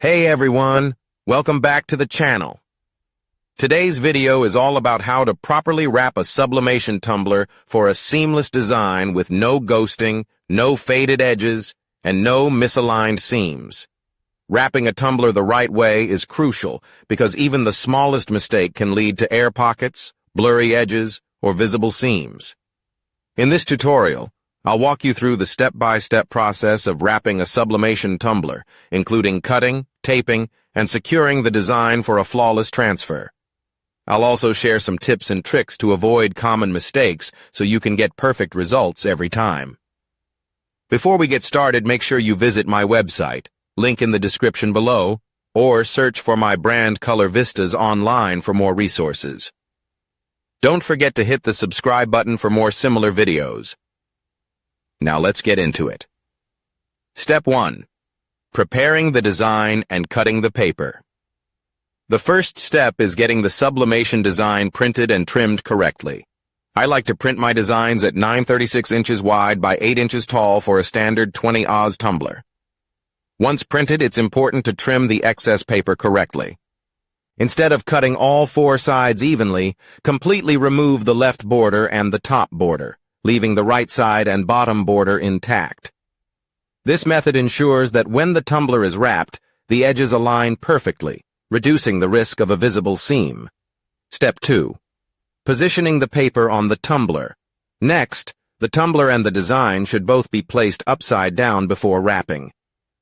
Hey everyone, welcome back to the channel. Today's video is all about how to properly wrap a sublimation tumbler for a seamless design with no ghosting, no faded edges, and no misaligned seams. Wrapping a tumbler the right way is crucial because even the smallest mistake can lead to air pockets, blurry edges, or visible seams. In this tutorial, I'll walk you through the step-by-step process of wrapping a sublimation tumbler, including cutting, taping, and securing the design for a flawless transfer. I'll also share some tips and tricks to avoid common mistakes so you can get perfect results every time. Before we get started, make sure you visit my website, link in the description below, or search for my brand Color Vistas online for more resources. Don't forget to hit the subscribe button for more similar videos. Now let's get into it. Step 1. Preparing the design and cutting the paper. The first step is getting the sublimation design printed and trimmed correctly. I like to print my designs at 9/36 inches wide by 8 inches tall for a standard 20 Oz tumbler. Once printed, it's important to trim the excess paper correctly. Instead of cutting all 4 sides evenly, completely remove the left border and the top border, leaving the right side and bottom border intact. This method ensures that when the tumbler is wrapped, the edges align perfectly, reducing the risk of a visible seam. Step 2. Positioning the paper on the tumbler. Next, the tumbler and the design should both be placed upside down before wrapping.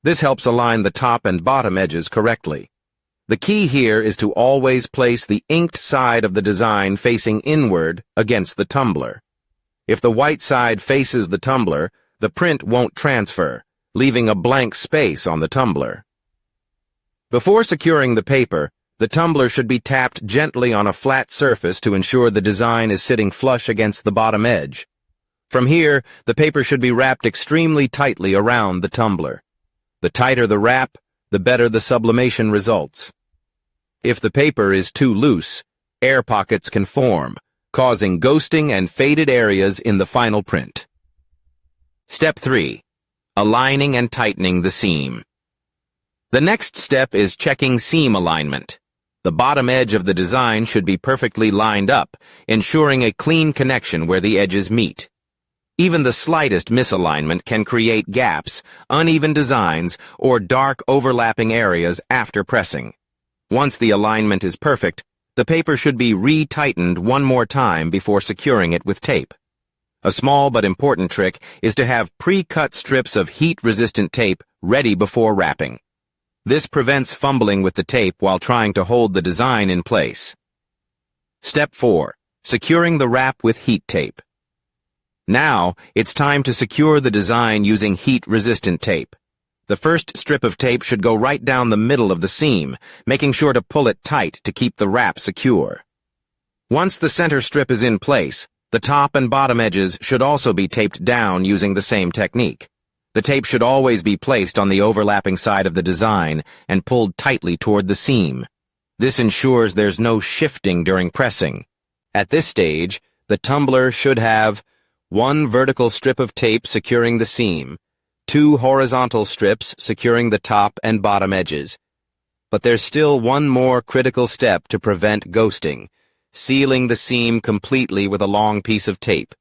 This helps align the top and bottom edges correctly. The key here is to always place the inked side of the design facing inward against the tumbler. If the white side faces the tumbler, the print won't transfer, leaving a blank space on the tumbler. Before securing the paper, the tumbler should be tapped gently on a flat surface to ensure the design is sitting flush against the bottom edge. From here, the paper should be wrapped extremely tightly around the tumbler. The tighter the wrap, the better the sublimation results. If the paper is too loose, air pockets can form, causing ghosting and faded areas in the final print. Step 3. Aligning and tightening the seam. The next step is checking seam alignment. The bottom edge of the design should be perfectly lined up, ensuring a clean connection where the edges meet. Even the slightest misalignment can create gaps, uneven designs, or dark overlapping areas after pressing. Once the alignment is perfect, the paper should be re-tightened one more time before securing it with tape. A small but important trick is to have pre-cut strips of heat-resistant tape ready before wrapping. This prevents fumbling with the tape while trying to hold the design in place. Step 4. Securing the wrap with heat tape. Now, it's time to secure the design using heat-resistant tape. The first strip of tape should go right down the middle of the seam, making sure to pull it tight to keep the wrap secure. Once the center strip is in place, the top and bottom edges should also be taped down using the same technique. The tape should always be placed on the overlapping side of the design and pulled tightly toward the seam. This ensures there's no shifting during pressing. At this stage, the tumbler should have 1 vertical strip of tape securing the seam, 2 horizontal strips securing the top and bottom edges. But there's still one more critical step to prevent ghosting: sealing the seam completely with a long piece of tape.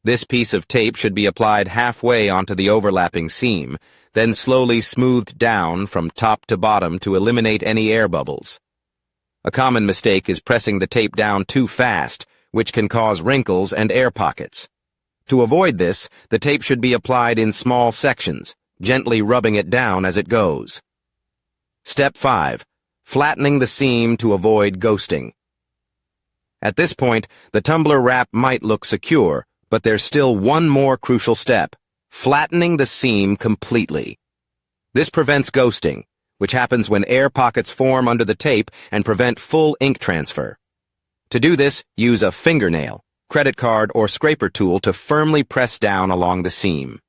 This piece of tape should be applied halfway onto the overlapping seam, then slowly smoothed down from top to bottom to eliminate any air bubbles. A common mistake is pressing the tape down too fast, which can cause wrinkles and air pockets. To avoid this, the tape should be applied in small sections, gently rubbing it down as it goes. Step 5. Flattening the seam to avoid ghosting. At this point, the tumbler wrap might look secure, but there's still one more crucial step: flattening the seam completely. This prevents ghosting, which happens when air pockets form under the tape and prevent full ink transfer. To do this, use a fingernail, credit card, or scraper tool to firmly press down along the seam.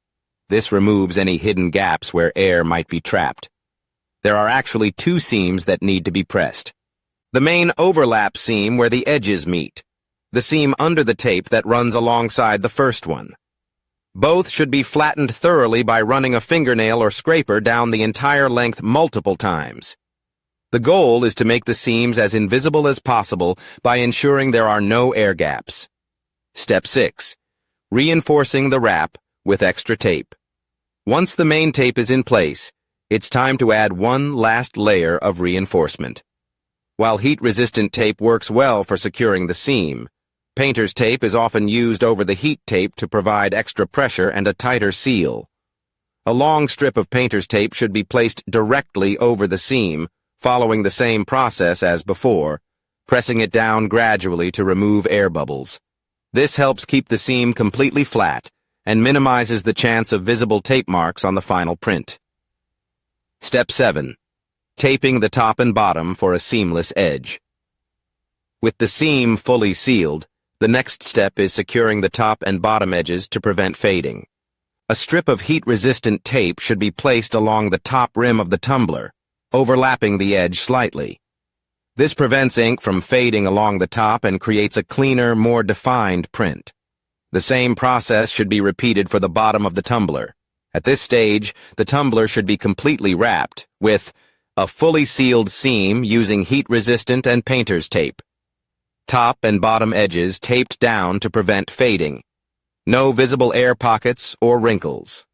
This removes any hidden gaps where air might be trapped. There are actually 2 seams that need to be pressed. The main overlap seam where the edges meet. The seam under the tape that runs alongside the first one. Both should be flattened thoroughly by running a fingernail or scraper down the entire length multiple times. The goal is to make the seams as invisible as possible by ensuring there are no air gaps. Step 6. Reinforcing the wrap with extra tape. Once the main tape is in place, it's time to add one last layer of reinforcement. While heat-resistant tape works well for securing the seam, painter's tape is often used over the heat tape to provide extra pressure and a tighter seal. A long strip of painter's tape should be placed directly over the seam, following the same process as before, pressing it down gradually to remove air bubbles. This helps keep the seam completely flat and minimizes the chance of visible tape marks on the final print. Step 7. Taping the top and bottom for a seamless edge. With the seam fully sealed, the next step is securing the top and bottom edges to prevent fading. A strip of heat-resistant tape should be placed along the top rim of the tumbler, overlapping the edge slightly. This prevents ink from fading along the top and creates a cleaner, more defined print. The same process should be repeated for the bottom of the tumbler. At this stage, the tumbler should be completely wrapped with a fully sealed seam using heat-resistant and painter's tape. Top and bottom edges taped down to prevent fading. No visible air pockets or wrinkles.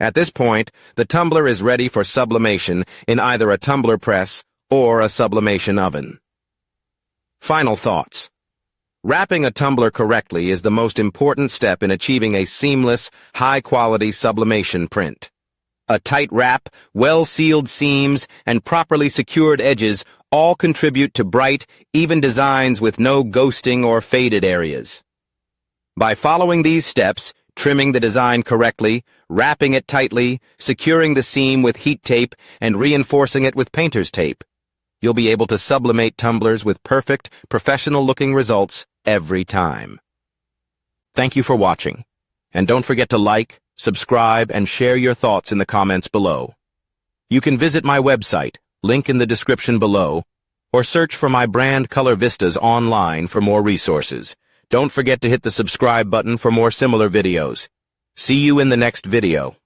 At this point, the tumbler is ready for sublimation in either a tumbler press or a sublimation oven. Final thoughts. Wrapping a tumbler correctly is the most important step in achieving a seamless, high-quality sublimation print. A tight wrap, well-sealed seams, and properly secured edges all contribute to bright, even designs with no ghosting or faded areas. By following these steps, trimming the design correctly, wrapping it tightly, securing the seam with heat tape, and reinforcing it with painter's tape, you'll be able to sublimate tumblers with perfect, professional-looking results every time. Thank you for watching, and don't forget to like, subscribe, and share your thoughts in the comments below. You can visit my website, link in the description below, or search for my brand Color Vistas online for more resources. Don't forget to hit the subscribe button for more similar videos. See you in the next video.